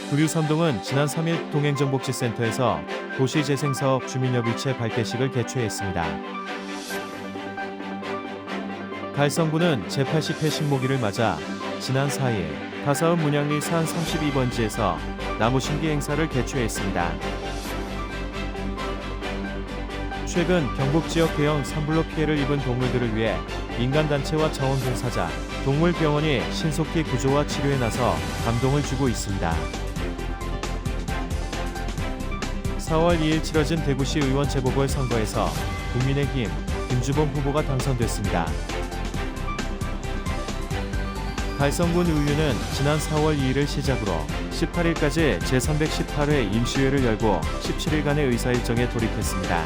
두류삼동은 지난 3일 동행정복지센터에서 도시재생사업 주민협의체 발대식을 개최했습니다. 달성군은 제80회 식목일을 맞아 지난 4일 다사읍 문양리 산 32번지에서 나무심기 행사를 개최했습니다. 최근 경북 지역 대형 산불로 피해를 입은 동물들을 위해 민간단체와 자원봉사자, 동물병원이 신속히 구조와 치료에 나서 감동을 주고 있습니다. 4월 2일 치러진 대구시 의원 재보궐선거에서 국민의힘 김주범 후보가 당선됐습니다. 달성군 의회는 지난 4월 2일을 시작으로 18일까지 제318회 임시회를 열고 17일간의 의사일정에 돌입했습니다.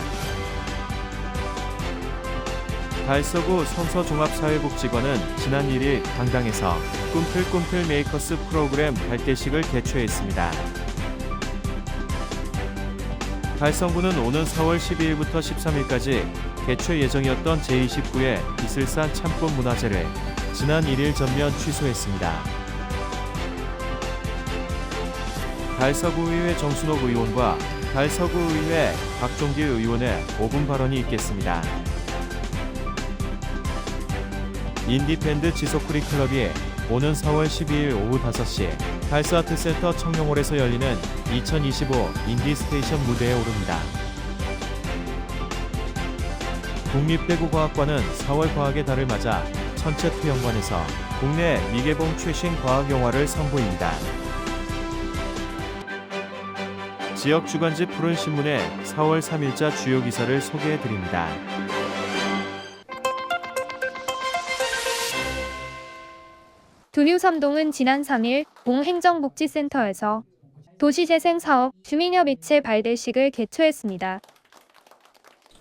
달서구 성서종합사회복지관은 지난 1일 강당에서 꿈틀꿈틀 메이커스 프로그램 발대식을 개최했습니다. 달성군은 오는 4월 12일부터 13일까지 개최 예정이었던 제29회 이슬산 참꽃 문화제를 지난 1일 전면 취소했습니다. 달서구의회 정순옥 의원과 달서구의회 박종길 의원의 5분 발언이 있겠습니다. 인디밴드 지속구리 클럽이 오는 4월 12일 오후 5시 달서아트센터 청룡홀에서 열리는 2025 인디스테이션 무대에 오릅니다. 국립대구과학관은 4월 과학의 달을 맞아 천체투영관에서 국내 미개봉 최신 과학영화를 선보입니다. 지역 주간지 푸른신문의 4월 3일자 주요 기사를 소개해드립니다. 두류삼동은 지난 3일 동행정복지센터에서 도시재생사업 주민협의체 발대식을 개최했습니다.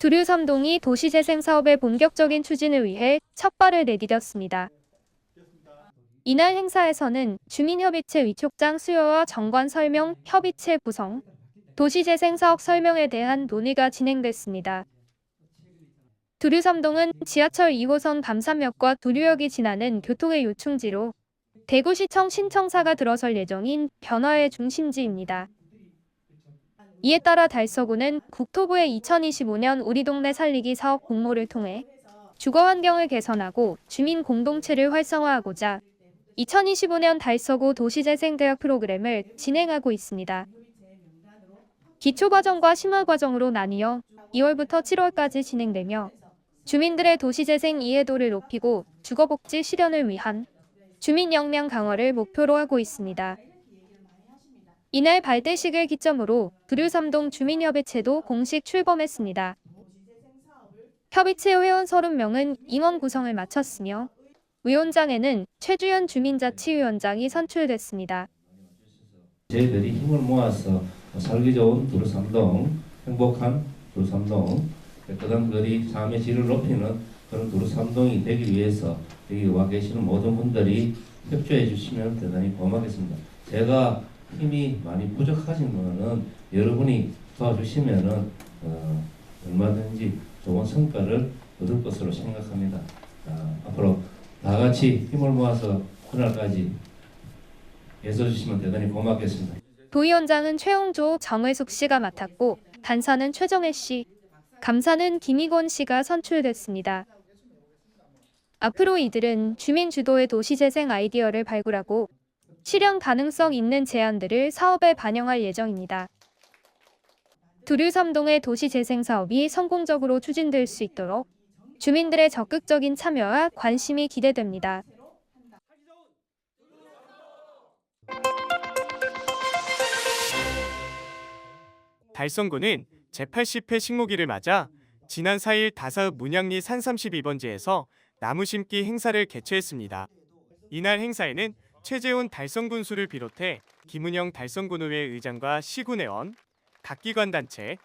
두류삼동이 도시재생사업의 본격적인 추진을 위해 첫 발을 내디뎠습니다. 이날 행사에서는 주민협의체 위촉장 수여와 정관 설명, 협의체 구성, 도시재생사업 설명에 대한 논의가 진행됐습니다. 두류삼동은 지하철 2호선 감산역과 두류역이 지나는 교통의 요충지로 대구시청 신청사가 들어설 예정인 변화의 중심지입니다. 이에 따라 달서구는 국토부의 2025년 우리 동네 살리기 사업 공모를 통해 주거 환경을 개선하고 주민 공동체를 활성화하고자 2025년 달서구 도시재생대학 프로그램을 진행하고 있습니다. 기초과정과 심화과정으로 나뉘어 2월부터 7월까지 진행되며 주민들의 도시재생 이해도를 높이고 주거복지 실현을 위한 주민 역량 강화를 목표로 하고 있습니다. 이날 발대식을 기점으로 두류삼동 주민협의체도 공식 출범했습니다. 협의체 회원 30명은 임원 구성을 마쳤으며 위원장에는 최주연 주민자치위원장이 선출됐습니다. 저희들이 힘을 모아서 살기 좋은 두류삼동, 행복한 두류삼동, 그다음 그리 삶의 질을 높이는 그런 두류삼동이 되기 위해서 여기 와 계시는 모든 분들이 협조해 주시면 대단히 고맙겠습니다. 제가 힘이 많이 부족하신 분은 여러분이 도와주시면은 얼마든지 좋은 성과를 얻을 것으로 생각합니다. 앞으로 다 같이 힘을 모아서 그날까지 애써주시면 대단히 고맙겠습니다. 도위원장은 최홍조, 정회숙 씨가 맡았고 단사는 최정혜 씨, 감사는 김희곤 씨가 선출됐습니다. 앞으로 이들은 주민 주도의 도시재생 아이디어를 발굴하고 실현 가능성 있는 제안들을 사업에 반영할 예정입니다. 두류삼동의 도시재생 사업이 성공적으로 추진될 수 있도록 주민들의 적극적인 참여와 관심이 기대됩니다. 달성군은 제80회 식목일을 맞아 지난 4일 다사읍 문양리 산 32번지에서 나무 심기 행사를 개최했습니다. 이날 행사에는 최재훈 달성군수를 비롯해 김은영 달성군의회 의장과 시군의원, 각 기관단체,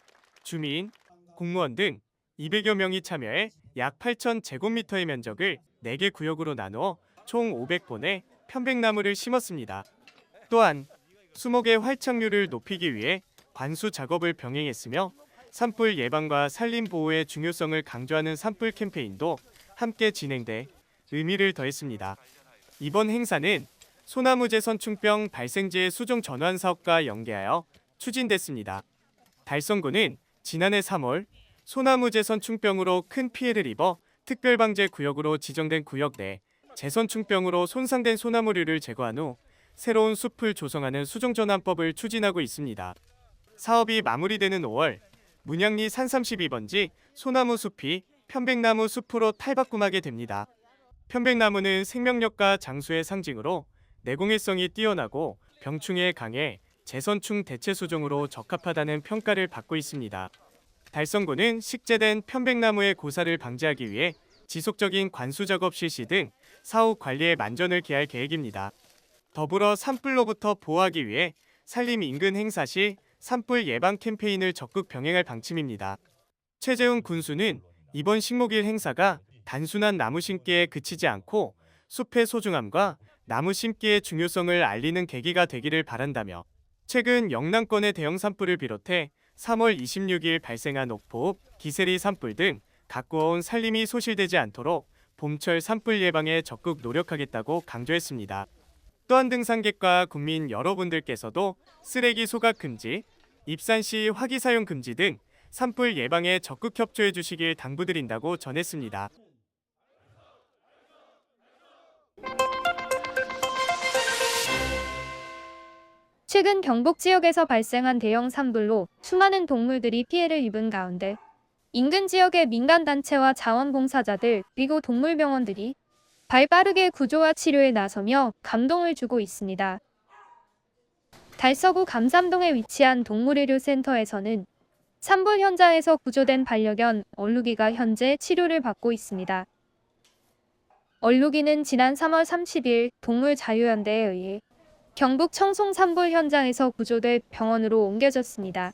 주민, 공무원 등 200여 명이 참여해 약 8,000제곱미터의 면적을 4개 구역으로 나누어 총 500본의 편백나무를 심었습니다. 또한 수목의 활착률을 높이기 위해 관수 작업을 병행했으며 산불 예방과 산림 보호의 중요성을 강조하는 산불 캠페인도 함께 진행돼 의미를 더했습니다. 이번 행사는 소나무제 선충병 발생지의 수종 전환 사업과 연계하여 추진됐습니다. 달성군은 지난해 3월 소나무제 선충병으로 큰 피해를 입어 특별방제구역으로 지정된 구역 내 제선충병으로 손상된 소나무류를 제거한 후 새로운 숲을 조성하는 수종전환법을 추진하고 있습니다. 사업이 마무리되는 5월 문양리 산 32번지 소나무 숲이 편백나무 숲으로 탈바꿈하게 됩니다. 편백나무는 생명력과 장수의 상징으로 내공해성이 뛰어나고 병충해에 강해 제선충 대체 수종으로 적합하다는 평가를 받고 있습니다. 달성군은 식재된 편백나무의 고사를 방지하기 위해 지속적인 관수 작업 실시 등 사후 관리에 만전을 기할 계획입니다. 더불어 산불로부터 보호하기 위해 산림 인근 행사 시 산불 예방 캠페인을 적극 병행할 방침입니다. 최재훈 군수는 이번 식목일 행사가 단순한 나무 심기에 그치지 않고 숲의 소중함과 나무 심기의 중요성을 알리는 계기가 되기를 바란다며 최근 영남권의 대형 산불을 비롯해 3월 26일 발생한 옥포읍, 기세리 산불 등 가꾸어온 산림이 소실되지 않도록 봄철 산불 예방에 적극 노력하겠다고 강조했습니다. 또한 등산객과 국민 여러분들께서도 쓰레기 소각 금지, 입산 시 화기 사용 금지 등 산불 예방에 적극 협조해 주시길 당부드린다고 전했습니다. 최근 경북 지역에서 발생한 대형 산불로 수많은 동물들이 피해를 입은 가운데 인근 지역의 민간단체와 자원봉사자들 그리고 동물병원들이 발빠르게 구조와 치료에 나서며 감동을 주고 있습니다. 달서구 감삼동에 위치한 동물의료센터에서는 산불 현장에서 구조된 반려견 얼룩이가 현재 치료를 받고 있습니다. 얼룩이는 지난 3월 30일 동물자유연대에 의해 경북 청송 산불 현장에서 구조돼 병원으로 옮겨졌습니다.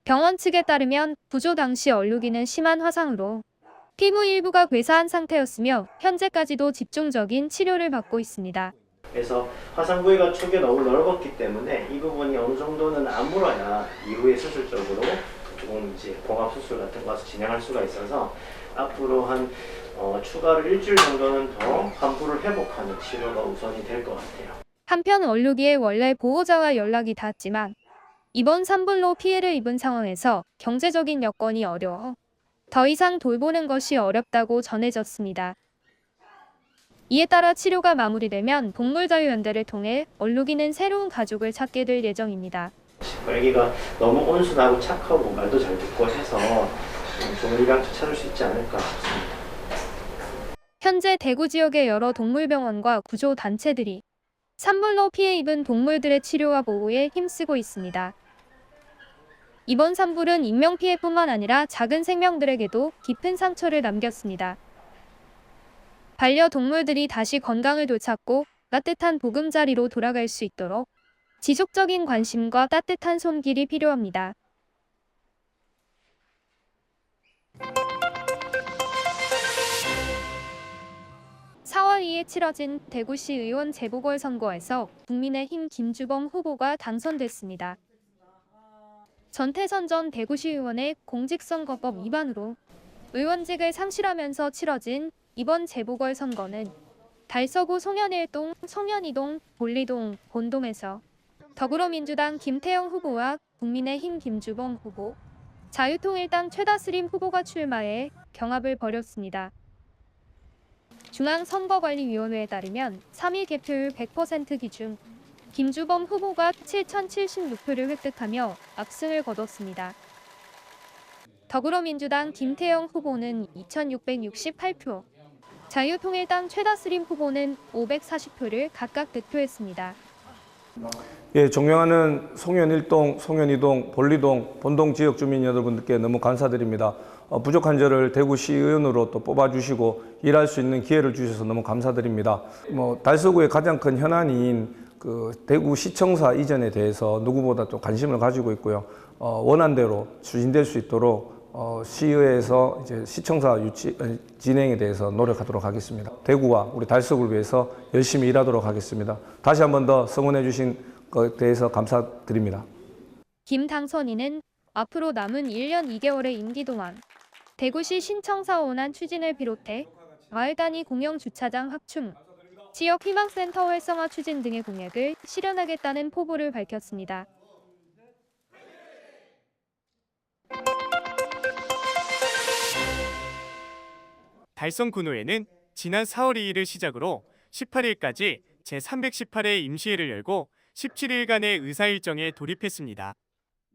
병원 측에 따르면 구조 당시 얼룩이는 심한 화상으로 피부 일부가 괴사한 상태였으며 현재까지도 집중적인 치료를 받고 있습니다. 그래서 화상 부위가 쪽에 너무 넓었기 때문에 이 부분이 어느 정도는 아물어야 이후에 수술적으로 조금 이제 봉합 수술 같은 것을 진행할 수가 있어서 앞으로 한 추가로 일주일 정도는 더 환부를 회복하는 치료가 우선이 될 것 같아요. 한편 얼룩이의 원래 보호자와 연락이 닿았지만 이번 산불로 피해를 입은 상황에서 경제적인 여건이 어려워 더 이상 돌보는 것이 어렵다고 전해졌습니다. 이에 따라 치료가 마무리되면 동물자유연대를 통해 얼룩이는 새로운 가족을 찾게 될 예정입니다. 애기가 너무 온순하고 착하고 말도 잘 듣고 해서 좋은 입양처 찾을 수 있지 않을까 싶습니다. 현재 대구 지역의 여러 동물병원과 구조단체들이 산불로 피해 입은 동물들의 치료와 보호에 힘쓰고 있습니다. 이번 산불은 인명피해뿐만 아니라 작은 생명들에게도 깊은 상처를 남겼습니다. 반려동물들이 다시 건강을 되찾고 따뜻한 보금자리로 돌아갈 수 있도록 지속적인 관심과 따뜻한 손길이 필요합니다. (4월 2일) 치러진 대구시 의원 재보궐선거에서 국민의힘 김주범 후보가 당선됐습니다. 전태선 전 대구시 의원의 공직선거법 위반으로 의원직을 상실하면서 치러진 이번 재보궐선거는 달서구 송현1동, 송현2동, 볼리동, 본동에서 더불어민주당 김태형 후보와 국민의힘 김주범 후보, 자유통일당 최다스림 후보가 출마해 경합을 벌였습니다. 중앙선거관리위원회에 따르면 3일 개표율 100% 기준 김주범 후보가 7,076표를 획득하며 압승을 거뒀습니다. 더불어민주당 김태형 후보는 2,668표, 자유통일당 최다스림 후보는 540표를 각각 득표했습니다. 예, 존경하는 송현 1동, 송현 2동, 볼리동, 본동 지역 주민 여러분들께 너무 감사드립니다. 부족한 저를 대구시의원으로 또 뽑아주시고 일할 수 있는 기회를 주셔서 너무 감사드립니다. 달서구의 가장 큰 현안인 대구시청사 이전에 대해서 누구보다 또 관심을 가지고 있고요. 원안대로 추진될 수 있도록 시의회에서 이제 시청사 진행에 대해서 노력하도록 하겠습니다. 대구와 우리 달서구를 위해서 열심히 일하도록 하겠습니다. 다시 한 번 더 성원해 주신 것에 대해서 감사드립니다. 김 당선인은 앞으로 남은 1년 2개월의 임기 동안 대구시 신청사 원안 추진을 비롯해 마을 단위 공영 주차장 확충, 지역 희망센터 활성화 추진 등의 공약을 실현하겠다는 포부를 밝혔습니다. 달성군호회는 지난 4월 2일을 시작으로 18일까지 제318회 임시회를 열고 17일간의 의사일정에 돌입했습니다.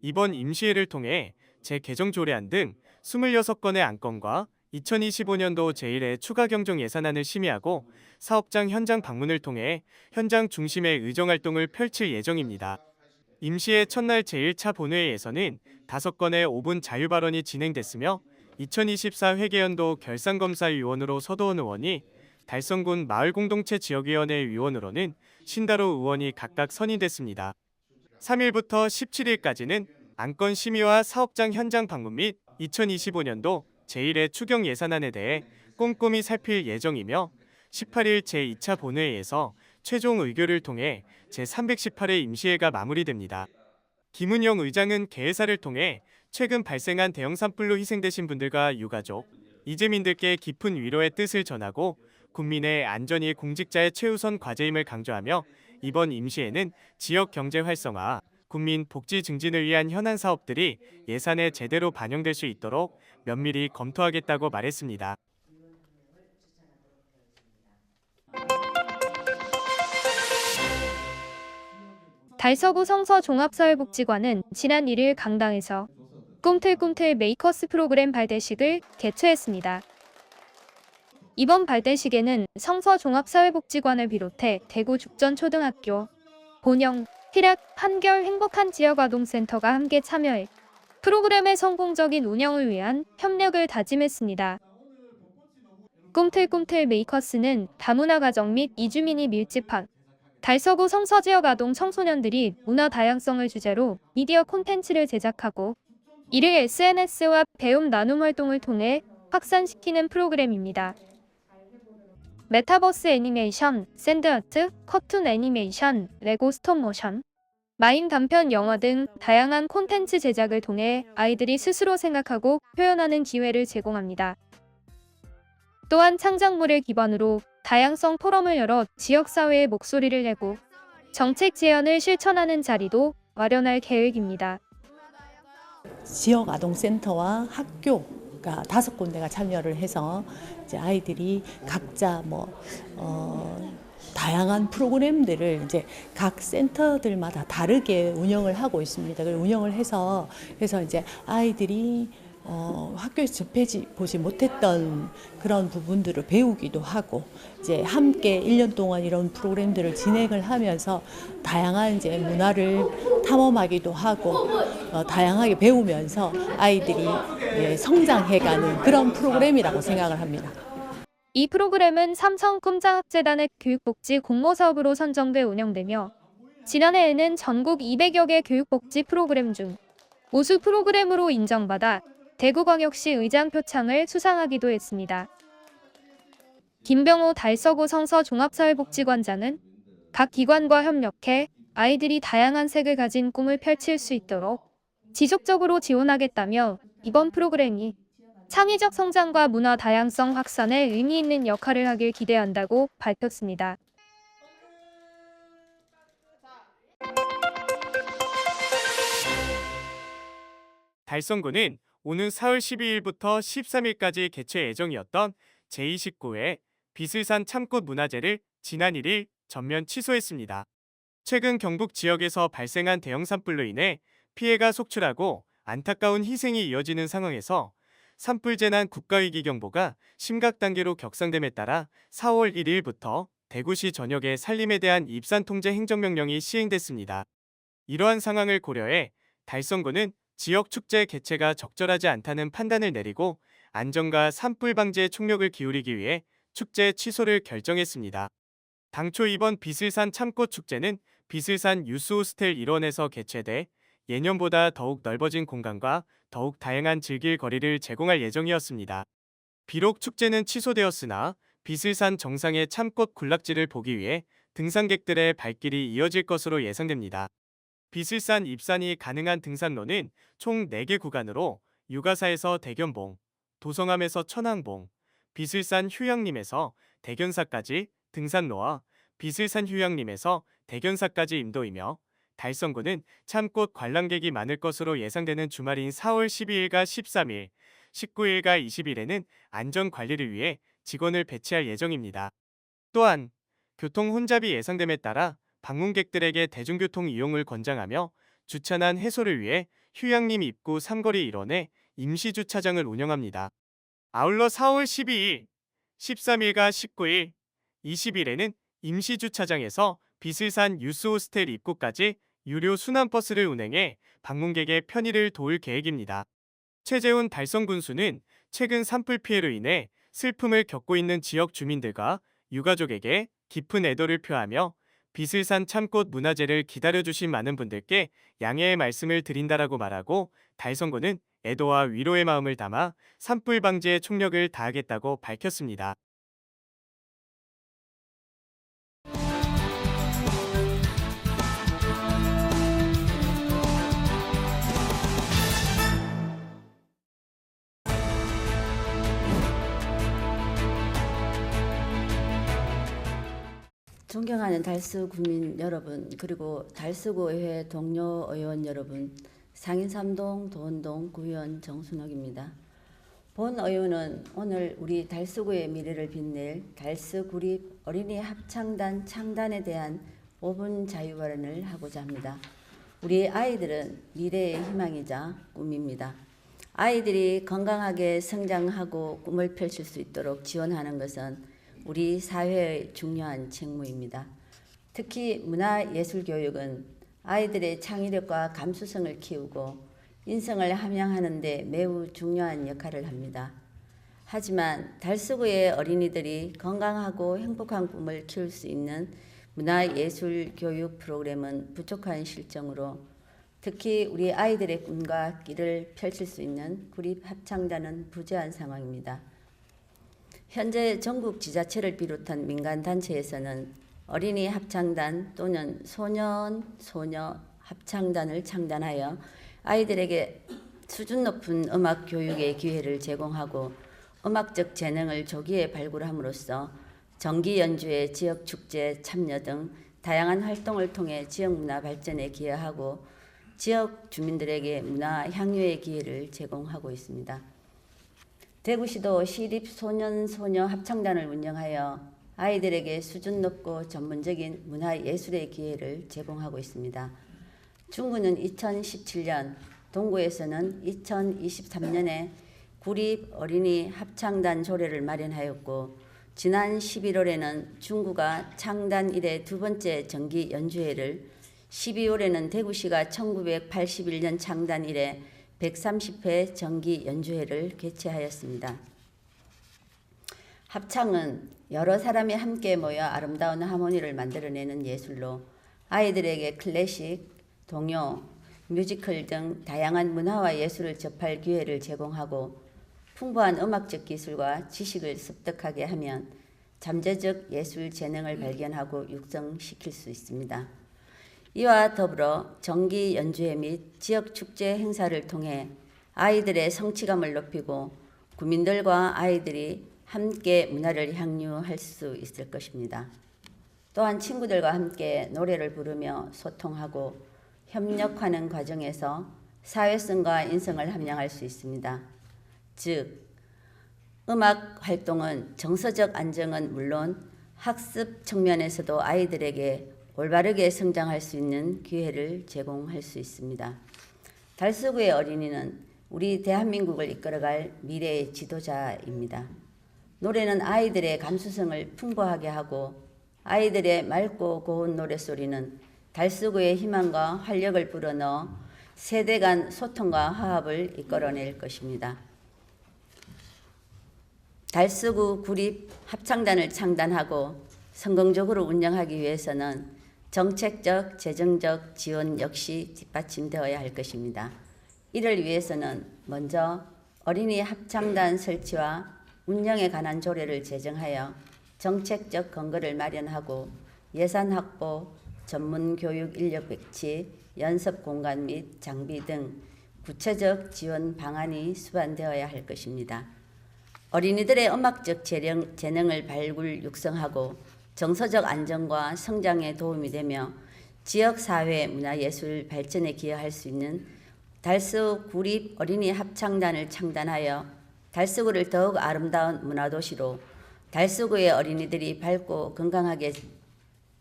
이번 임시회를 통해 재개정 조례안 등 26건의 안건과 2025년도 제1회 추가 경정 예산안을 심의하고 사업장 현장 방문을 통해 현장 중심의 의정활동을 펼칠 예정입니다. 임시회 첫날 제1차 본회의에서는 5건의 5분 자유발언이 진행됐으며 2024 회계연도 결산검사위원으로 서도원 의원이, 달성군 마을공동체 지역위원회 위원으로는 신다로 의원이 각각 선임됐습니다. 3일부터 17일까지는 안건 심의와 사업장 현장 방문 및 2025년도 제1회 추경 예산안에 대해 꼼꼼히 살필 예정이며 18일 제2차 본회의에서 최종 의결을 통해 제318회 임시회가 마무리됩니다. 김은영 의장은 개회사를 통해 최근 발생한 대형 산불로 희생되신 분들과 유가족, 이재민들께 깊은 위로의 뜻을 전하고 국민의 안전이 공직자의 최우선 과제임을 강조하며 이번 임시회는 지역 경제 활성화, 국민 복지 증진을 위한 현안 사업들이 예산에 제대로 반영될 수 있도록 면밀히 검토하겠다고 말했습니다. 달서구 성서종합사회복지관은 지난 1일 강당에서 꿈틀꿈틀 메이커스 프로그램 발대식을 개최했습니다. 이번 발대식에는 성서종합사회복지관을 비롯해 대구 죽전초등학교, 본영, 희락, 한결 행복한 지역아동센터가 함께 참여해 프로그램의 성공적인 운영을 위한 협력을 다짐했습니다. 꿈틀꿈틀 메이커스는 다문화 가정 및 이주민이 밀집한 달서구 성서지역 아동 청소년들이 문화 다양성을 주제로 미디어 콘텐츠를 제작하고 이를 SNS와 배움 나눔 활동을 통해 확산시키는 프로그램입니다. 메타버스 애니메이션, 샌드아트, 커툰 애니메이션, 레고 스톱모션, 마임 단편 영화 등 다양한 콘텐츠 제작을 통해 아이들이 스스로 생각하고 표현하는 기회를 제공합니다. 또한 창작물을 기반으로 다양성 포럼을 열어 지역사회의 목소리를 내고 정책 제안을 실천하는 자리도 마련할 계획입니다. 지역 아동센터와 학교가 5군데가 참여를 해서 이제 아이들이 각자 다양한 프로그램들을 이제 각 센터들마다 다르게 운영을 하고 있습니다. 그걸 운영을 해서 그래서 이제 아이들이 학교에서 접해보지 못했던 그런 부분들을 배우기도 하고 이제 함께 1년 동안 이런 프로그램들을 진행을 하면서 다양한 이제 문화를 탐험하기도 하고 다양하게 배우면서 아이들이 성장해가는 그런 프로그램이라고 생각을 합니다. 이 프로그램은 삼성꿈장학재단의 교육복지 공모사업으로 선정돼 운영되며 지난해에는 전국 200여 개 교육복지 프로그램 중 우수 프로그램으로 인정받아 대구광역시 의장 표창을 수상하기도 했습니다. 김병호 달서구 성서종합사회복지관장은 각 기관과 협력해 아이들이 다양한 색을 가진 꿈을 펼칠 수 있도록 지속적으로 지원하겠다며 이번 프로그램이 창의적 성장과 문화 다양성 확산에 의미 있는 역할을 하길 기대한다고 밝혔습니다. 달성군은 오는 4월 12일부터 13일까지 개최 예정이었던 제29회 비슬산 참꽃 문화제를 지난 1일 전면 취소했습니다. 최근 경북 지역에서 발생한 대형 산불로 인해 피해가 속출하고 안타까운 희생이 이어지는 상황에서 산불 재난 국가위기경보가 심각 단계로 격상됨에 따라 4월 1일부터 대구시 전역의 산림에 대한 입산 통제 행정명령이 시행됐습니다. 이러한 상황을 고려해 달성군은 지역 축제 개최가 적절하지 않다는 판단을 내리고 안전과 산불 방지에 총력을 기울이기 위해 축제 취소를 결정했습니다. 당초 이번 비슬산 참꽃 축제는 비슬산 유스호스텔 일원에서 개최돼 예년보다 더욱 넓어진 공간과 더욱 다양한 즐길 거리를 제공할 예정이었습니다. 비록 축제는 취소되었으나 비슬산 정상의 참꽃 군락지를 보기 위해 등산객들의 발길이 이어질 것으로 예상됩니다. 비슬산 입산이 가능한 등산로는 총 4개 구간으로 유가사에서 대견봉, 도성암에서 천왕봉, 비슬산 휴양림에서 대견사까지 등산로와 비슬산 휴양림에서 대견사까지 인도이며 달성군은 참꽃 관람객이 많을 것으로 예상되는 주말인 4월 12일과 13일, 19일과 20일에는 안전 관리를 위해 직원을 배치할 예정입니다. 또한 교통 혼잡이 예상됨에 따라 방문객들에게 대중교통 이용을 권장하며 주차난 해소를 위해 휴양림 입구 삼거리 일원에 임시주차장을 운영합니다. 아울러 4월 12일, 13일과 19일, 20일에는 임시주차장에서 비슬산 유스호스텔 입구까지 유료 순환버스를 운행해 방문객의 편의를 도울 계획입니다. 최재훈 달성군수는 최근 산불 피해로 인해 슬픔을 겪고 있는 지역 주민들과 유가족에게 깊은 애도를 표하며 비슬산 참꽃 문화제를 기다려주신 많은 분들께 양해의 말씀을 드린다라고 말하고 달성군은 애도와 위로의 마음을 담아 산불 방지에 총력을 다하겠다고 밝혔습니다. 존경하는 달수 구민 여러분, 그리고 달수구의회 동료 의원 여러분, 상인 3동 도원동 구의원 정순옥입니다. 본 의원은 오늘 우리 달수구의 미래를 빛낼 달수구립 어린이 합창단 창단에 대한 5분 자유 발언을 하고자 합니다. 우리 아이들은 미래의 희망이자 꿈입니다. 아이들이 건강하게 성장하고 꿈을 펼칠 수 있도록 지원하는 것은 우리 사회의 중요한 책무입니다. 특히 문화예술교육은 아이들의 창의력과 감수성을 키우고 인성을 함양하는 데 매우 중요한 역할을 합니다. 하지만 달수구의 어린이들이 건강하고 행복한 꿈을 키울 수 있는 문화예술교육 프로그램은 부족한 실정으로 특히 우리 아이들의 꿈과 끼를 펼칠 수 있는 구립합창단은 부재한 상황입니다. 현재 전국 지자체를 비롯한 민간단체에서는 어린이 합창단 또는 소년, 소녀 합창단을 창단하여 아이들에게 수준 높은 음악 교육의 기회를 제공하고 음악적 재능을 조기에 발굴함으로써 정기 연주회, 지역 축제 참여 등 다양한 활동을 통해 지역 문화 발전에 기여하고 지역 주민들에게 문화 향유의 기회를 제공하고 있습니다. 대구시도 시립 소년, 소녀 합창단을 운영하여 아이들에게 수준 높고 전문적인 문화예술의 기회를 제공하고 있습니다. 중구는 2017년, 동구에서는 2023년에 구립 어린이 합창단 조례를 마련하였고 지난 11월에는 중구가 창단 이래 두 번째 정기 연주회를 12월에는 대구시가 1981년 창단 이래 130회 정기 연주회를 개최하였습니다. 합창은 여러 사람이 함께 모여 아름다운 하모니를 만들어내는 예술로 아이들에게 클래식, 동요, 뮤지컬 등 다양한 문화와 예술을 접할 기회를 제공하고 풍부한 음악적 기술과 지식을 습득하게 하면 잠재적 예술 재능을 발견하고 육성시킬 수 있습니다. 이와 더불어 정기 연주회 및 지역 축제 행사를 통해 아이들의 성취감을 높이고 구민들과 아이들이 함께 문화를 향유할 수 있을 것입니다. 또한 친구들과 함께 노래를 부르며 소통하고 협력하는 과정에서 사회성과 인성을 함양할 수 있습니다. 즉, 음악 활동은 정서적 안정은 물론 학습 측면에서도 아이들에게 올바르게 성장할 수 있는 기회를 제공할 수 있습니다. 달수구의 어린이는 우리 대한민국을 이끌어갈 미래의 지도자입니다. 노래는 아이들의 감수성을 풍부하게 하고 아이들의 맑고 고운 노랫소리는 달수구의 희망과 활력을 불어넣어 세대 간 소통과 화합을 이끌어낼 것입니다. 달수구 구립 합창단을 창단하고 성공적으로 운영하기 위해서는 정책적, 재정적 지원 역시 뒷받침되어야 할 것입니다. 이를 위해서는 먼저 어린이 합창단 설치와 운영에 관한 조례를 제정하여 정책적 근거를 마련하고 예산 확보, 전문 교육 인력 배치, 연습 공간 및 장비 등 구체적 지원 방안이 수반되어야 할 것입니다. 어린이들의 음악적 재능을 발굴 육성하고 정서적 안정과 성장에 도움이 되며 지역 사회 문화예술 발전에 기여할 수 있는 달서 구립 어린이 합창단을 창단하여 달서구를 더욱 아름다운 문화도시로 달서구의 어린이들이 밝고 건강하게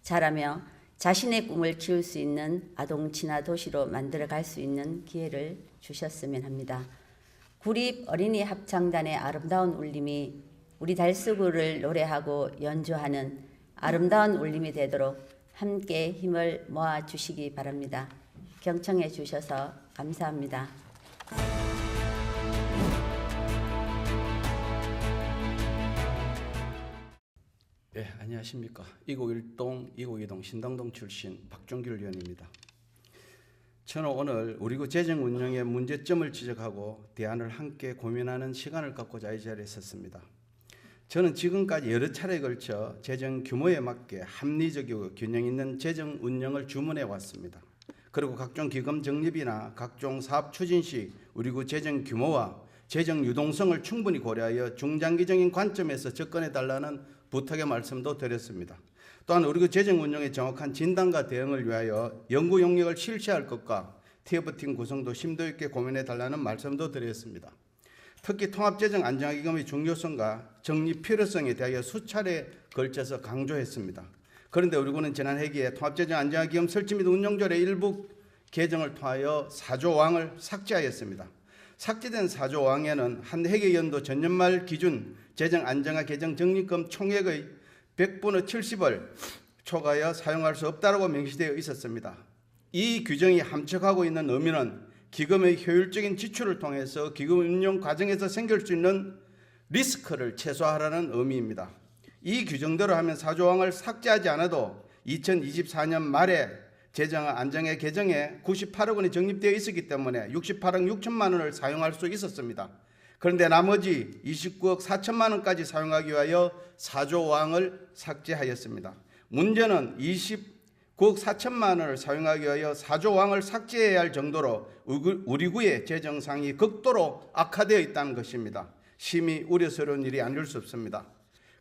자라며 자신의 꿈을 키울 수 있는 아동 친화 도시로 만들어갈 수 있는 기회를 주셨으면 합니다. 구립 어린이 합창단의 아름다운 울림이 우리 달서구를 노래하고 연주하는 아름다운 울림이 되도록 함께 힘을 모아 주시기 바랍니다. 경청해 주셔서 감사합니다. 네, 안녕하십니까. 2구1동, 2구2동 신당동 출신 박종길 의원입니다. 저는 오늘 우리구 재정 운영의 문제점을 지적하고 대안을 함께 고민하는 시간을 갖고자 이 자리에 섰습니다. 저는 지금까지 여러 차례에 걸쳐 재정 규모에 맞게 합리적이고 균형 있는 재정 운영을 주문해 왔습니다. 그리고 각종 기금 적립이나 각종 사업 추진 시 우리구 재정 규모와 재정 유동성을 충분히 고려하여 중장기적인 관점에서 접근해 달라는 부탁의 말씀도 드렸습니다. 또한 우리구 재정 운영의 정확한 진단과 대응을 위하여 연구 용역을 실시할 것과 TF팀 구성도 심도 있게 고민해 달라는 말씀도 드렸습니다. 특히 통합재정 안정화기금의 중요성과 정립 필요성에 대하여 수차례 걸쳐서 강조했습니다. 그런데 우리구는 지난 회기에 통합재정 안정화기금 설치 및 운영조례 일부 개정을 통하여 4조 원을 삭제하였습니다. 삭제된 4조 원에는 한 회계 연도 전년말 기준 재정 안정화 개정 적립금 총액의 100분의 70을 초과하여 사용할 수 없다고 명시되어 있었습니다. 이 규정이 함축하고 있는 의미는 기금의 효율적인 지출을 통해서 기금 운영 과정에서 생길 수 있는 리스크를 최소화하라는 의미입니다. 이 규정대로 하면 4조 원을 삭제하지 않아도 2024년 말에 재정 안정화 개정에 98억 원이 적립되어 있었기 때문에 68억 6천만 원을 사용할 수 있었습니다. 그런데 나머지 29억 4천만 원까지 사용하기 위하여 4조 원을 삭제하였습니다. 문제는 29억 4천만 원을 사용하기 위하여 4조 원을 삭제해야 할 정도로 우리 구의 재정상이 극도로 악화되어 있다는 것입니다. 심히 우려스러운 일이 아닐 수 없습니다.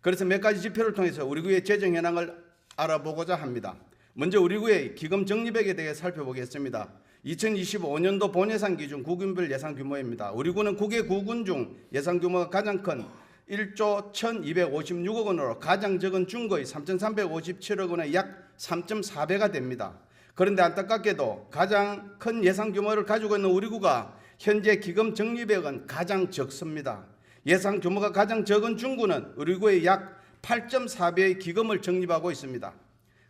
그래서 몇 가지 지표를 통해서 우리 구의 재정 현황을 알아보고자 합니다. 먼저 우리 구의 기금 적립액에 대해 살펴보겠습니다. 2025년도 본예산 기준 구군별 예산 규모입니다. 우리 구는 국외 구군 중 예산 규모가 가장 큰 1조 1,256억 원으로 가장 적은 중거의 3,357억 원의 약 3.4배가 됩니다. 그런데 안타깝게도 가장 큰 예산 규모를 가지고 있는 우리 구가 현재 기금 적립액은 가장 적습니다. 예산 규모가 가장 적은 중구는 우리 구의 약 8.4배의 기금을 적립하고 있습니다.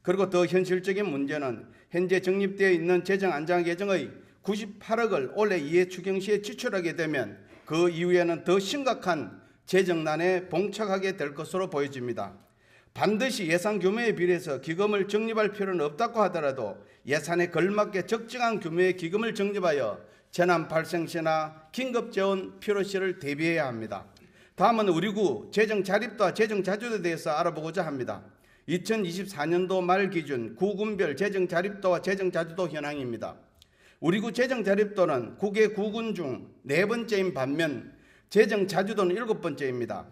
그리고 더 현실적인 문제는 현재 적립되어 있는 재정 안정화 개정의 98억을 올해 이해 추경 시에 지출하게 되면 그 이후에는 더 심각한 재정난에 봉착하게 될 것으로 보여집니다. 반드시 예산 규모에 비례해서 기금을 적립할 필요는 없다고 하더라도 예산에 걸맞게 적정한 규모의 기금을 적립하여 재난 발생 시나 긴급 재원 필요 시를 대비해야 합니다. 다음은 우리 구 재정 자립도와 재정 자주도에 대해서 알아보고자 합니다. 2024년도 말 기준 구군별 재정 자립도와 재정 자주도 현황입니다. 우리 구 재정 자립도는 국외 구군 중 4번째인 반면 재정 자주도는 7번째입니다.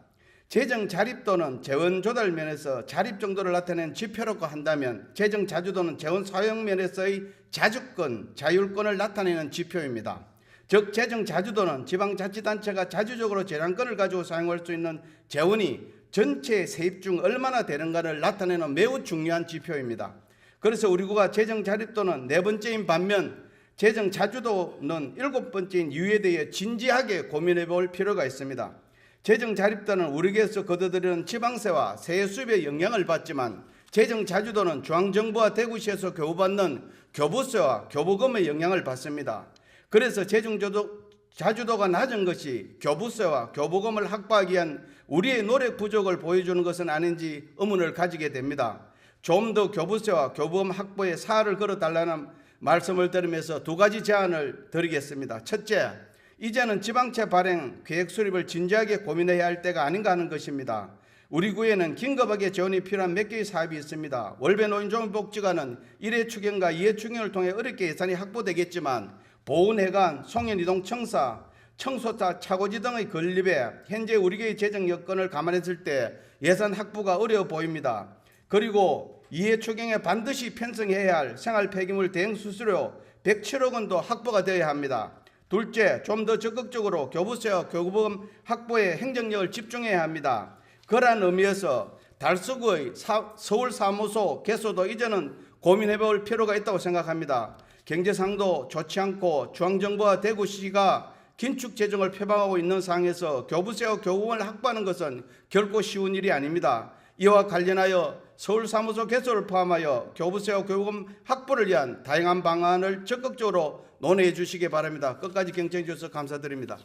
재정 자립도는 재원 조달 면에서 자립 정도를 나타내는 지표라고 한다면 재정 자주도는 재원 사용 면에서의 자주권, 자율권을 나타내는 지표입니다. 즉 재정 자주도는 지방자치단체가 자주적으로 재량권을 가지고 사용할 수 있는 재원이 전체 세입 중 얼마나 되는가를 나타내는 매우 중요한 지표입니다. 그래서 우리 구가 재정 자립도는 4번째인 반면 재정 자주도는 7번째인 이유에 대해 진지하게 고민해 볼 필요가 있습니다. 재정 자립도는 우리 구에서 거둬들이는 지방세와 세액 수입에 영향을 받지만 재정 자주도는 중앙정부와 대구시에서 교부받는 교부세와 교부금의 영향을 받습니다. 그래서 재정 자주도가 낮은 것이 교부세와 교부금을 확보하기 위한 우리의 노력 부족을 보여주는 것은 아닌지 의문을 가지게 됩니다. 좀 더 교부세와 교부금 확보에 사활을 걸어달라는 말씀을 드리면서 2가지 제안을 드리겠습니다. 첫째, 이제는 지방채 발행 계획 수립을 진지하게 고민해야 할 때가 아닌가 하는 것입니다. 우리 구에는 긴급하게 지원이 필요한 몇 개의 사업이 있습니다. 월배 노인종합복지관은 1회 추경과 2회 추경을 통해 어렵게 예산이 확보되겠지만 보훈회관, 송년이동 청사, 청소차, 차고지 등의 건립에 현재 우리 교의 재정 여건을 감안했을 때 예산 확보가 어려워 보입니다. 그리고 이해 추경에 반드시 편성해야 할 생활 폐기물 대응 수수료 107억 원도 확보가 되어야 합니다. 둘째, 좀 더 적극적으로 교부세와 교부금 확보에 행정력을 집중해야 합니다. 그러한 의미에서 달서구의 서울 사무소 개소도 이제는 고민해볼 필요가 있다고 생각합니다. 경제상도 좋지 않고 중앙정부와 대구시가 긴축 재정을 표방하고 있는 상황에서 교부세와 교부금을 확보하는 것은 결코 쉬운 일이 아닙니다. 이와 관련하여 서울사무소 개소를 포함하여 교부세와 교부금 확보를 위한 다양한 방안을 적극적으로 논의해 주시기 바랍니다. 끝까지 경청해 주셔서 감사드립니다.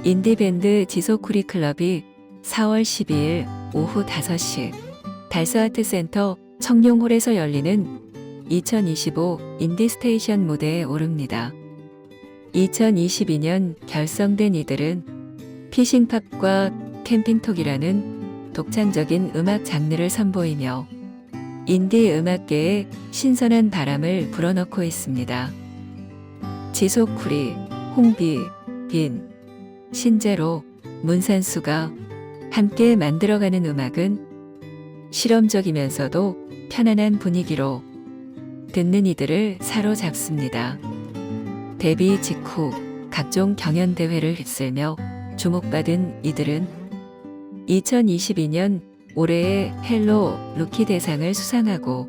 인디밴드 지소쿠리 클럽이 4월 12일 오후 5시 달서아트센터 청룡홀에서 열리는 2025 인디스테이션 무대에 오릅니다. 2022년 결성된 이들은 피싱팝과 캠핑톡이라는 독창적인 음악 장르를 선보이며 인디 음악계에 신선한 바람을 불어넣고 있습니다. 지소쿠리, 홍비, 빈, 신재로, 문산수가 함께 만들어가는 음악은 실험적이면서도 편안한 분위기로 듣는 이들을 사로잡습니다. 데뷔 직후 각종 경연대회를 휩쓸며 주목받은 이들은 2022년 올해의 헬로 루키 대상을 수상하고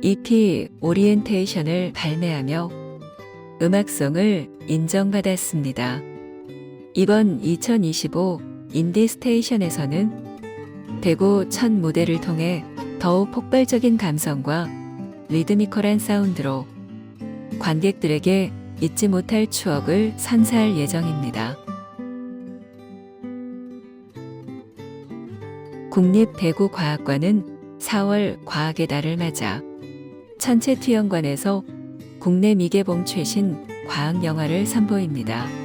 EP 오리엔테이션을 발매하며 음악성을 인정받았습니다. 이번 2025 인디스테이션에서는 대구 첫 무대를 통해 더욱 폭발적인 감성과 리드미컬한 사운드로 관객들에게 잊지 못할 추억을 선사할 예정입니다. 국립대구과학관은 4월 과학의 달을 맞아 천체투영관에서 국내 미개봉 최신 과학 영화를 선보입니다.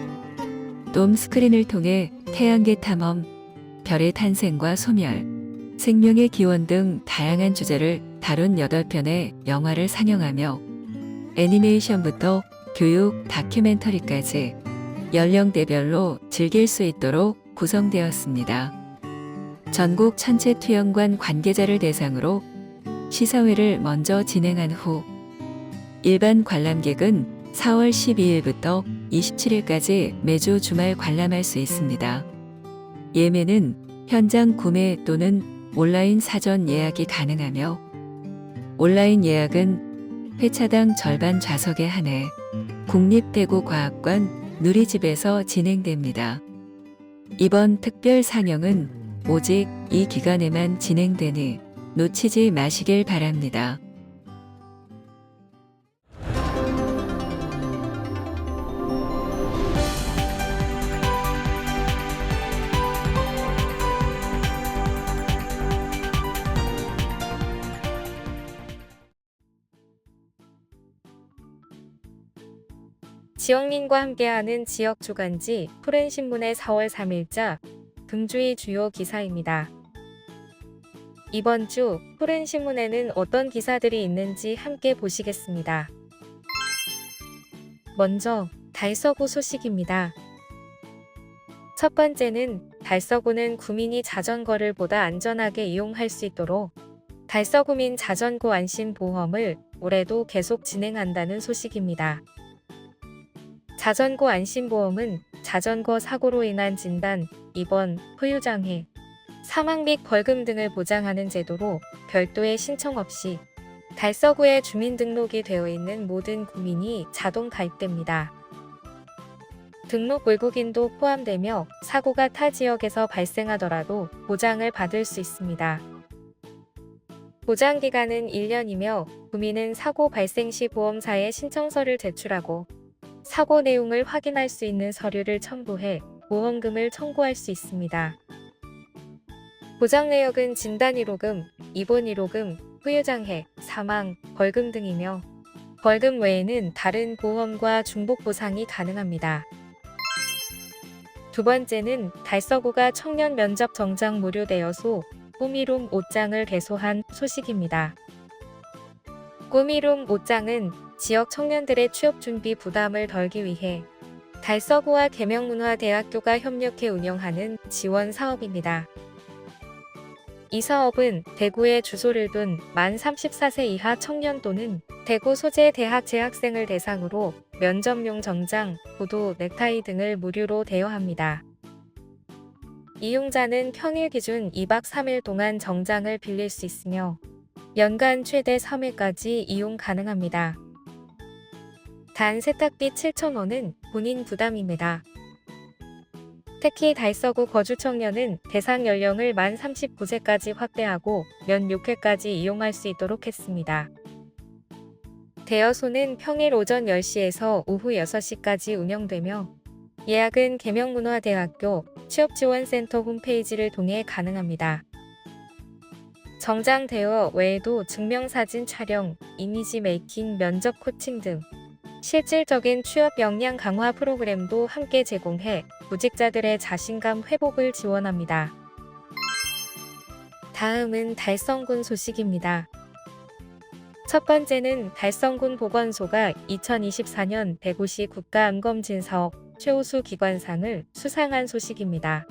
돔 스크린을 통해 태양계 탐험, 별의 탄생과 소멸, 생명의 기원 등 다양한 주제를 다룬 8편의 영화를 상영하며 애니메이션부터 교육, 다큐멘터리까지 연령대별로 즐길 수 있도록 구성되었습니다. 전국 천체투영관 관계자를 대상으로 시사회를 먼저 진행한 후 일반 관람객은 4월 12일부터 27일까지 매주 주말 관람할 수 있습니다. 예매는 현장 구매 또는 온라인 사전 예약이 가능하며 온라인 예약은 회차당 절반 좌석에 한해 국립대구과학관 누리집에서 진행됩니다. 이번 특별 상영은 오직 이 기간에만 진행되니 놓치지 마시길 바랍니다. 지역민과 함께하는 지역 주간지 푸른신문의 4월 3일자 금주의 주요 기사입니다. 이번 주 푸른신문에는 어떤 기사들이 있는지 함께 보시겠습니다. 먼저 달서구 소식입니다. 첫 번째는 달서구는 구민이 자전거를 보다 안전하게 이용할 수 있도록 달서구민 자전거 안심보험을 올해도 계속 진행한다는 소식입니다. 자전거 안심보험은 자전거 사고로 인한 진단, 입원, 후유장애, 사망 및 벌금 등을 보장하는 제도로 별도의 신청 없이 달서구에 주민등록이 되어 있는 모든 구민이 자동 가입됩니다. 등록 외국인도 포함되며 사고가 타 지역에서 발생하더라도 보장을 받을 수 있습니다. 보장기간은 1년이며 구민은 사고 발생 시 보험사에 신청서를 제출하고 사고 내용을 확인할 수 있는 서류를 첨부해 보험금을 청구할 수 있습니다. 보장 내역은 진단 1호금, 입원 1호금, 후유장애, 사망, 벌금 등이며 벌금 외에는 다른 보험과 중복 보상이 가능합니다. 두 번째는 달서구가 청년 면접 정장 무료되어서 꾸미룸 옷장을 개소한 소식입니다. 꾸미룸 옷장은 지역 청년들의 취업 준비 부담을 덜기 위해 달서구와 계명문화대학교가 협력해 운영하는 지원 사업입니다. 이 사업은 대구에 주소를 둔 만 34세 이하 청년 또는 대구 소재 대학 재학생을 대상으로 면접용 정장, 구두, 넥타이 등을 무료로 대여합니다. 이용자는 평일 기준 2박 3일 동안 정장을 빌릴 수 있으며 연간 최대 3회까지 이용 가능합니다. 단 세탁비 7,000원은 본인 부담입니다. 특히 달서구 거주 청년은 대상 연령을 만 39세까지 확대하고 연 6회까지 이용할 수 있도록 했습니다. 대여소는 평일 오전 10시에서 오후 6시까지 운영되며 예약은 계명문화대학교 취업지원센터 홈페이지를 통해 가능합니다. 정장 대여 외에도 증명사진 촬영, 이미지 메이킹, 면접 코칭 등 실질적인 취업 역량 강화 프로그램도 함께 제공해 구직자들의 자신감 회복을 지원합니다. 다음은 달성군 소식입니다. 첫 번째는 달성군 보건소가 2024년 대구시 국가암검진사업 최우수 기관상을 수상한 소식입니다.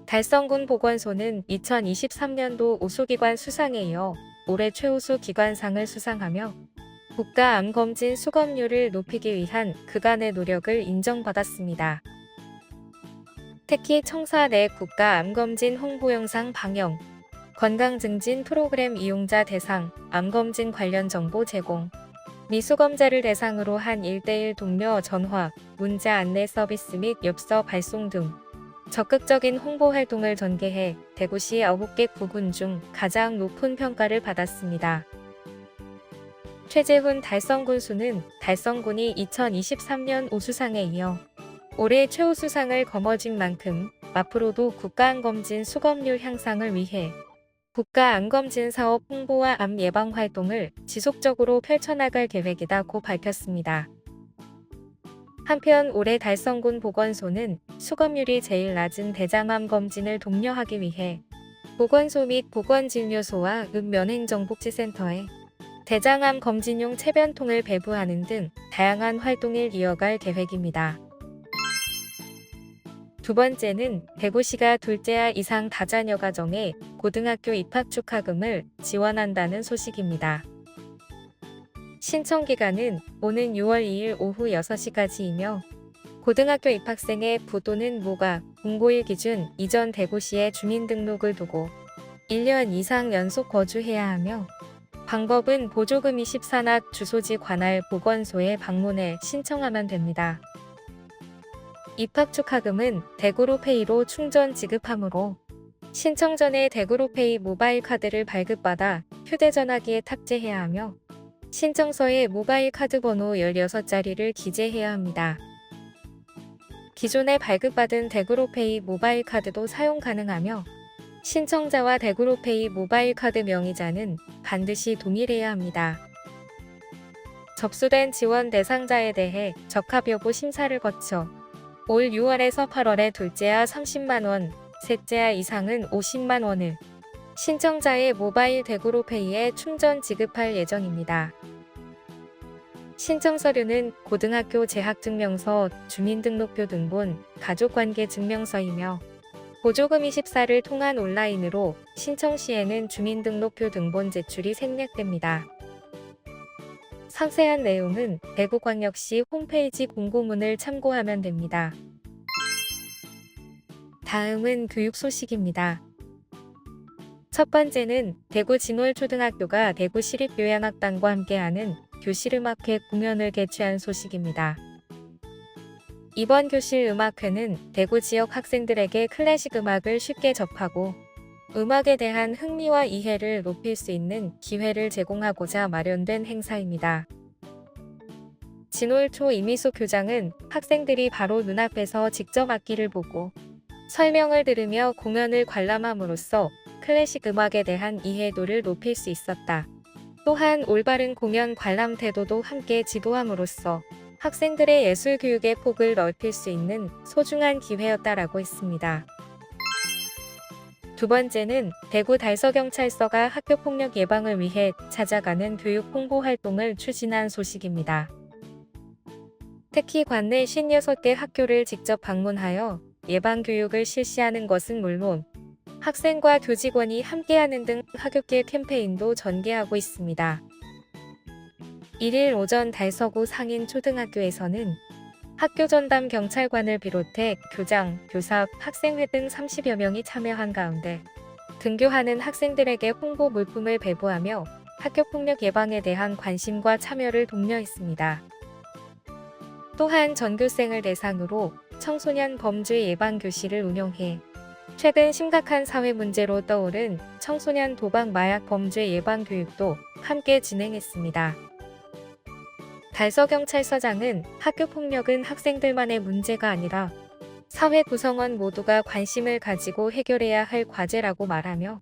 달성군 보건소는 2023년도 우수기관 수상에 이어 올해 최우수 기관상을 수상하며 국가암검진 수검률을 높이기 위한 그간의 노력을 인정받았습니다. 특히 청사 내 국가암검진 홍보 영상 방영, 건강증진 프로그램 이용자 대상, 암검진 관련 정보 제공, 미수검자를 대상으로 한 1:1 동료 전화, 문자 안내 서비스 및 엽서 발송 등 적극적인 홍보 활동을 전개해 대구시 9개 구군 중 가장 높은 평가를 받았습니다. 최재훈 달성군수는 달성군이 2023년 우수상에 이어 올해 최우수상을 거머쥔 만큼 앞으로도 국가암검진 수검률 향상을 위해 국가암검진 사업 홍보와 암 예방 활동을 지속적으로 펼쳐나갈 계획이다고 밝혔습니다. 한편 올해 달성군 보건소는 수검률이 제일 낮은 대장암 검진을 독려하기 위해 보건소 및 보건진료소와 읍면행정복지센터에 대장암 검진용 체변통을 배부하는 등 다양한 활동을 이어갈 계획입니다. 두 번째는 대구시가 둘째아 이상 다자녀 가정에 고등학교 입학 축하금을 지원한다는 소식입니다. 신청 기간은 오는 6월 2일 오후 6시까지이며 고등학교 입학생의 부도는 모가 공고일 기준 이전 대구시에 주민등록을 두고 1년 이상 연속 거주해야 하며 방법은 보조금이 14납 주소지 관할 보건소에 방문해 신청하면 됩니다. 입학 축하금은 대구로페이로 충전 지급하므로 신청 전에 대구로페이 모바일 카드를 발급받아 휴대전화기에 탑재해야 하며 신청서에 모바일 카드 번호 16자리를 기재해야 합니다. 기존에 발급받은 대구로페이 모바일 카드도 사용 가능하며 신청자와 대구로페이 모바일 카드 명의자는 반드시 동일해야 합니다. 접수된 지원 대상자에 대해 적합 여부 심사를 거쳐 올 6월에서 8월에 둘째아 30만원, 셋째아 이상은 50만원을 신청자의 모바일 대구로페이에 충전 지급할 예정입니다. 신청 서류는 고등학교 재학증명서, 주민등록표 등본, 가족관계증명서이며 보조금 24를 통한 온라인으로 신청 시에는 주민등록표 등본 제출이 생략됩니다. 상세한 내용은 대구광역시 홈페이지 공고문을 참고하면 됩니다. 다음은 교육 소식입니다. 첫 번째는 대구 진월초등학교가 대구시립교향악단과 함께하는 교실음악회 공연을 개최한 소식입니다. 이번 교실음악회는 대구 지역 학생들에게 클래식 음악을 쉽게 접하고 음악에 대한 흥미와 이해를 높일 수 있는 기회를 제공하고자 마련된 행사입니다. 진월초 이미숙 교장은 학생들이 바로 눈앞에서 직접 악기를 보고 설명을 들으며 공연을 관람함으로써 클래식 음악에 대한 이해도를 높일 수 있었다. 또한 올바른 공연 관람 태도도 함께 지도함으로써 학생들의 예술 교육의 폭을 넓힐 수 있는 소중한 기회였다라고 했습니다. 두 번째는 대구 달서경찰서가 학교폭력 예방을 위해 찾아가는 교육 홍보 활동을 추진한 소식입니다. 특히 관내 56개 학교를 직접 방문하여 예방 교육을 실시하는 것은 물론 학생과 교직원이 함께하는 등 학교길 캠페인도 전개하고 있습니다. 1일 오전 달서구 상인초등학교에서는 학교 전담 경찰관을 비롯해 교장, 교사, 학생회 등 30여 명이 참여한 가운데 등교하는 학생들에게 홍보 물품을 배부하며 학교폭력 예방에 대한 관심과 참여를 독려했습니다. 또한 전교생을 대상으로 청소년 범죄 예방 교실을 운영해 최근 심각한 사회 문제로 떠오른 청소년 도박 마약 범죄 예방 교육도 함께 진행했습니다. 달서경찰서장은 학교폭력은 학생들만의 문제가 아니라 사회 구성원 모두가 관심을 가지고 해결해야 할 과제라고 말하며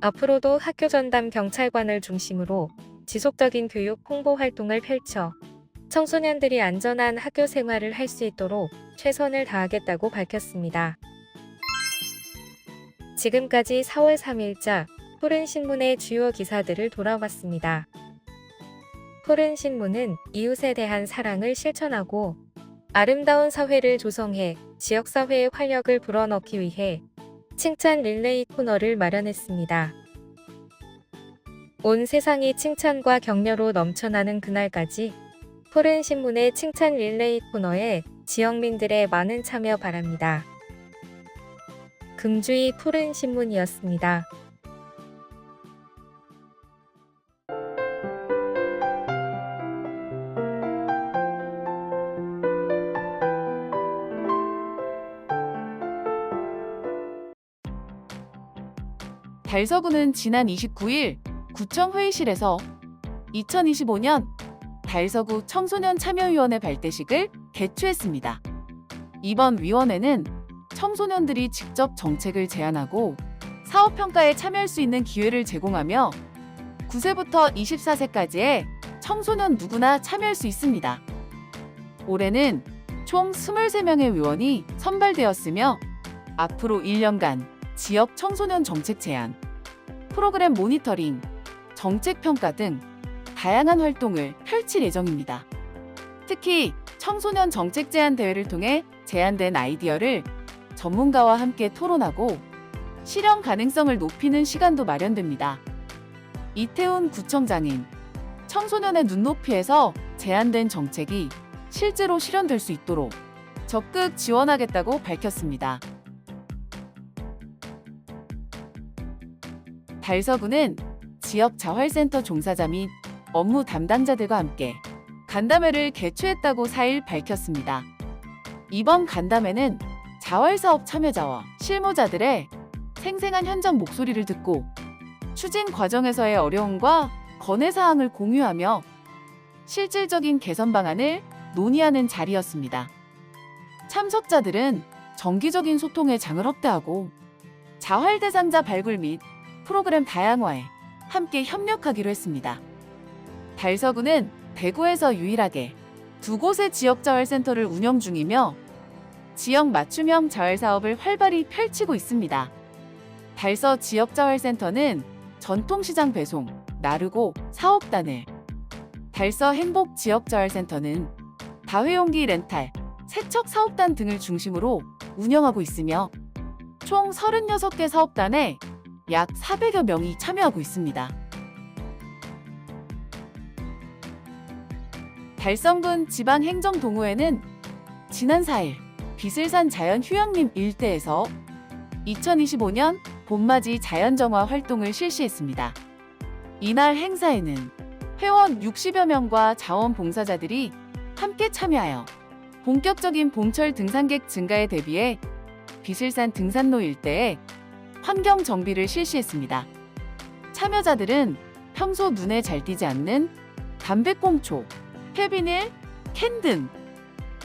앞으로도 학교 전담 경찰관을 중심으로 지속적인 교육 홍보 활동을 펼쳐 청소년들이 안전한 학교 생활을 할 수 있도록 최선을 다하겠다고 밝혔습니다. 지금까지 4월 3일자 푸른신문의 주요 기사들을 돌아봤습니다. 푸른신문은 이웃에 대한 사랑을 실천하고 아름다운 사회를 조성해 지역사회의 활력을 불어넣기 위해 칭찬 릴레이 코너를 마련했습니다. 온 세상이 칭찬과 격려로 넘쳐나는 그날까지 푸른신문의 칭찬 릴레이 코너에 지역민들의 많은 참여 바랍니다. 금주의 푸른신문이었습니다. 달서구는 지난 29일 구청 회의실에서 2025년 달서구 청소년 참여위원회 발대식을 개최했습니다. 이번 위원회는 청소년들이 직접 정책을 제안하고 사업평가에 참여할 수 있는 기회를 제공하며 9세부터 24세까지의 청소년 누구나 참여할 수 있습니다. 올해는 총 23명의 위원이 선발되었으며 앞으로 1년간 지역 청소년 정책 제안, 프로그램 모니터링, 정책 평가 등 다양한 활동을 펼칠 예정입니다. 특히 청소년 정책 제안 대회를 통해 제안된 아이디어를 전문가와 함께 토론하고 실현 가능성을 높이는 시간도 마련됩니다. 이태훈 구청장은 청소년의 눈높이에서 제안된 정책이 실제로 실현될 수 있도록 적극 지원하겠다고 밝혔습니다. 달서구는 지역 자활센터 종사자 및 업무 담당자들과 함께 간담회를 개최했다고 4일 밝혔습니다. 이번 간담회는 자활사업 참여자와 실무자들의 생생한 현장 목소리를 듣고 추진 과정에서의 어려움과 건의사항을 공유하며 실질적인 개선 방안을 논의하는 자리였습니다. 참석자들은 정기적인 소통의 장을 확대하고 자활 대상자 발굴 및 프로그램 다양화에 함께 협력하기로 했습니다. 달서구는 대구에서 유일하게 2곳의 지역자활센터를 운영 중이며 지역 맞춤형 자활사업을 활발히 펼치고 있습니다. 달서 지역자활센터는 전통시장 배송, 나르고 사업단을, 달서 행복 지역자활센터는 다회용기 렌탈, 세척 사업단 등을 중심으로 운영하고 있으며 총 36개 사업단에 약 400여 명이 참여하고 있습니다. 달성군 지방행정동호회는 지난 4일 비슬산 자연휴양림 일대에서 2025년 봄맞이 자연정화 활동을 실시했습니다. 이날 행사에는 회원 60여 명과 자원봉사자들이 함께 참여하여 본격적인 봄철 등산객 증가에 대비해 비슬산 등산로 일대에 환경 정비를 실시했습니다. 참여자들은 평소 눈에 잘 띄지 않는 담배꽁초, 폐비닐, 캔 등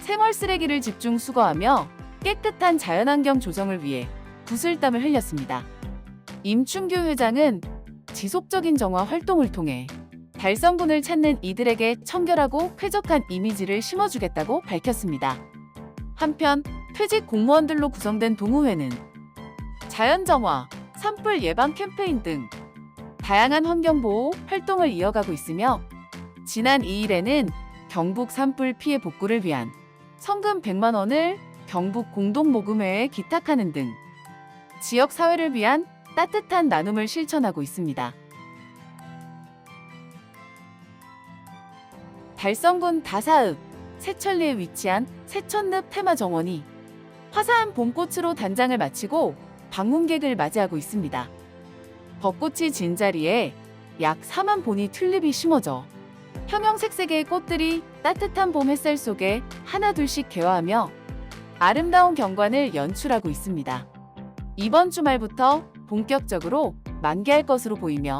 생활 쓰레기를 집중 수거하며 깨끗한 자연환경 조성을 위해 구슬땀을 흘렸습니다. 임춘규 회장은 지속적인 정화 활동을 통해 달성군을 찾는 이들에게 청결하고 쾌적한 이미지를 심어주겠다고 밝혔습니다. 한편 퇴직 공무원들로 구성된 동호회는 자연정화, 산불 예방 캠페인 등 다양한 환경보호 활동을 이어가고 있으며 지난 2일에는 경북 산불 피해 복구를 위한 성금 100만 원을 경북 공동모금회에 기탁하는 등 지역 사회를 위한 따뜻한 나눔을 실천하고 있습니다. 달성군 다사읍 새천리에 위치한 새천늪 테마정원이 화사한 봄꽃으로 단장을 마치고 방문객을 맞이하고 있습니다. 벚꽃이 진 자리에 약 4만 본의 튤립이 심어져 형형색색의 꽃들이 따뜻한 봄 햇살 속에 하나둘씩 개화하며 아름다운 경관을 연출하고 있습니다. 이번 주말부터 본격적으로 만개할 것으로 보이며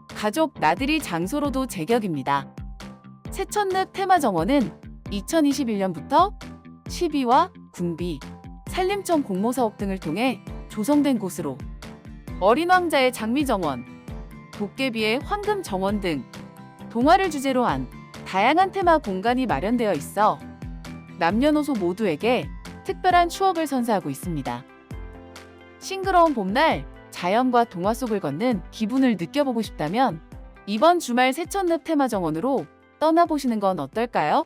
가족 나들이 장소로도 제격입니다. 새천늪 테마정원은 2021년부터 시비와 군비, 산림청 공모사업 등을 통해 조성된 곳으로 어린 왕자의 장미정원, 도깨비의 황금정원 등 동화를 주제로 한 다양한 테마 공간이 마련되어 있어 남녀노소 모두에게 특별한 추억을 선사하고 있습니다. 싱그러운 봄날 자연과 동화 속을 걷는 기분을 느껴보고 싶다면 이번 주말 새천늪 테마정원으로 떠나보시는 건 어떨까요?